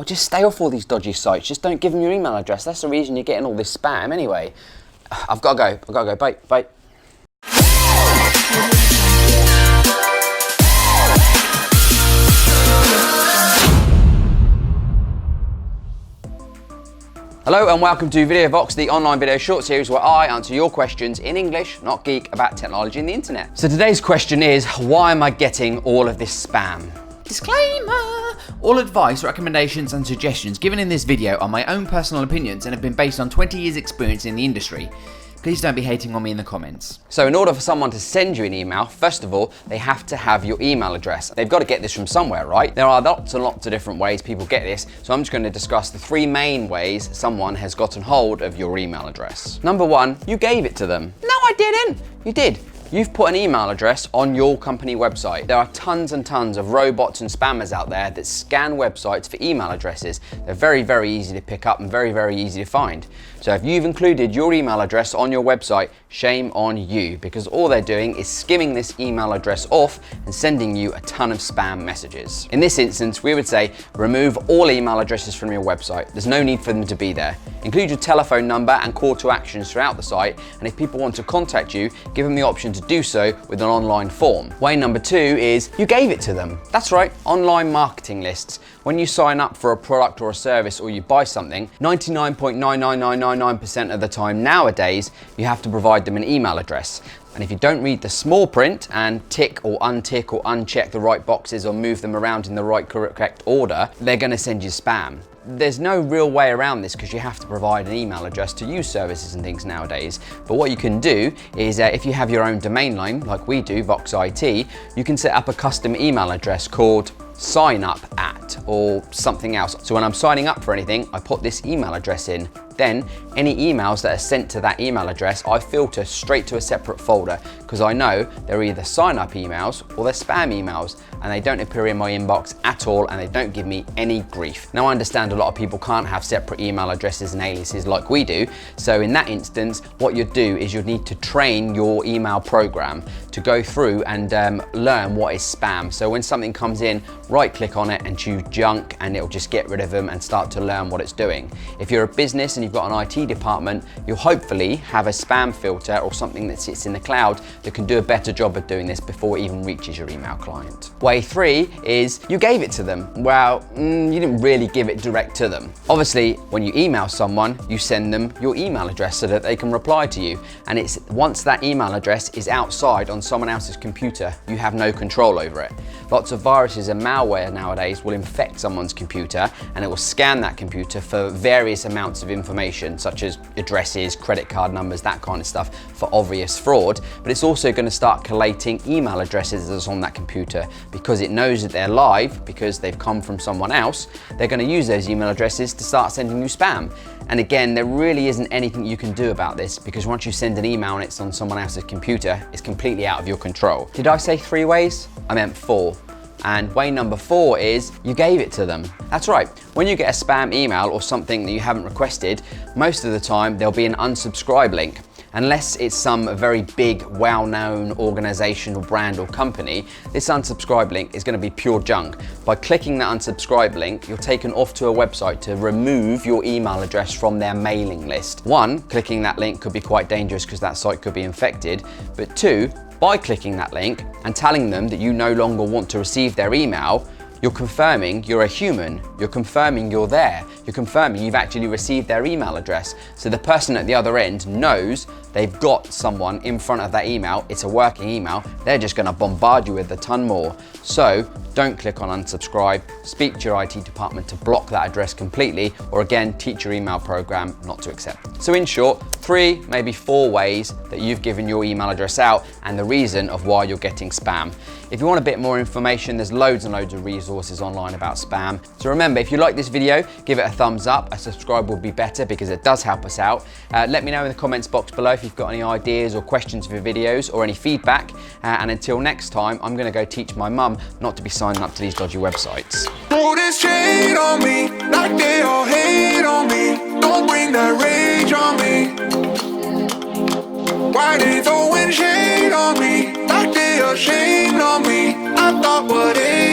Well, just stay off all these dodgy sites. Just don't give them your email address. That's the reason you're getting all this spam anyway. I've got to go. Bye. Bye. Hello and welcome to VideoVox, the online video short series where I answer your questions in English, not geek, about technology and the internet. So today's question is, why am I getting all of this spam? Disclaimer! All advice, recommendations and suggestions given in this video are my own personal opinions and have been based on 20 years experience in the industry. Please don't be hating on me in the comments. So in order for someone to send you an email, first of all, they have to have your email address. They've got to get this from somewhere, right? There are lots and lots of different ways people get this, so I'm just going to discuss the 3 main ways someone has gotten hold of your email address. Number 1, you gave it to them. No, I didn't. You did. You've put an email address on your company website. There are tons and tons of robots and spammers out there that scan websites for email addresses. They're very, very easy to pick up and very, very easy to find. So if you've included your email address on your website, shame on you, because all they're doing is skimming this email address off and sending you a ton of spam messages. In this instance, we would say remove all email addresses from your website. There's no need for them to be there. Include your telephone number and call to actions throughout the site, and if people want to contact you, give them the option to do so with an online form. Way number 2 is you gave it to them. That's right, online marketing lists. When you sign up for a product or a service or you buy something, 99.99999% of the time nowadays, you have to provide them an email address. And if you don't read the small print and tick or untick or uncheck the right boxes or move them around in the right correct order, they're going to send you spam. There's no real way around this because you have to provide an email address to use services and things nowadays. But what you can do is if you have your own domain name, like we do, Vox IT, you can set up a custom email address called sign up at or something else. So when I'm signing up for anything, I put this email address in. Then any emails that are sent to that email address, I filter straight to a separate folder because I know they're either sign up emails or they're spam emails, and they don't appear in my inbox at all and they don't give me any grief. Now I understand a lot of people can't have separate email addresses and aliases like we do. So in that instance, what you'd do is you'd need to train your email program to go through and learn what is spam. So when something comes in, right click on it and choose junk, and it'll just get rid of them and start to learn what it's doing. If you're a business and you've got an IT department, you'll hopefully have a spam filter or something that sits in the cloud that can do a better job of doing this before it even reaches your email client. Way 3 is you gave it to them. Well, you didn't really give it direct to them. Obviously, when you email someone, you send them your email address so that they can reply to you. And it's once that email address is outside on someone else's computer, you have no control over it. Lots of viruses and malware nowadays will infect someone's computer, and it will scan that computer for various amounts of information, such as addresses, credit card numbers, that kind of stuff, for obvious fraud. But it's also going to start collating email addresses that's on that computer because it knows that they're live, because they've come from someone else. They're going to use those email addresses to start sending you spam. And again, there really isn't anything you can do about this, because once you send an email and it's on someone else's computer, it's completely out of your control. Did I say 3 ways? I meant 4. And way number 4 is you gave it to them. That's right. When you get a spam email or something that you haven't requested, most of the time there'll be an unsubscribe link. Unless it's some very big, well-known organization or brand or company, this unsubscribe link is going to be pure junk. By clicking that unsubscribe link, you're taken off to a website to remove your email address from their mailing list. 1, clicking that link could be quite dangerous because that site could be infected. But 2, by clicking that link and telling them that you no longer want to receive their email, you're confirming you're a human, you're confirming you're there, you're confirming you've actually received their email address. So the person at the other end knows they've got someone in front of that email, it's a working email, they're just gonna bombard you with a ton more. So don't click on unsubscribe, speak to your IT department to block that address completely, or again, teach your email program not to accept. So in short, 3, maybe 4 ways that you've given your email address out and the reason of why you're getting spam. If you want a bit more information, there's loads and loads of resources online about spam. So remember, if you like this video, give it a thumbs up. A subscribe would be better because it does help us out. Let me know in the comments box below if you've got any ideas or questions for videos or any feedback. And until next time, I'm gonna go teach my mum not to be signing up to these dodgy websites. Throw this shade on me, like they all hate on me. Don't bring that rage on me. Why they throwing shade on me, like they ashamed on me? I thought what they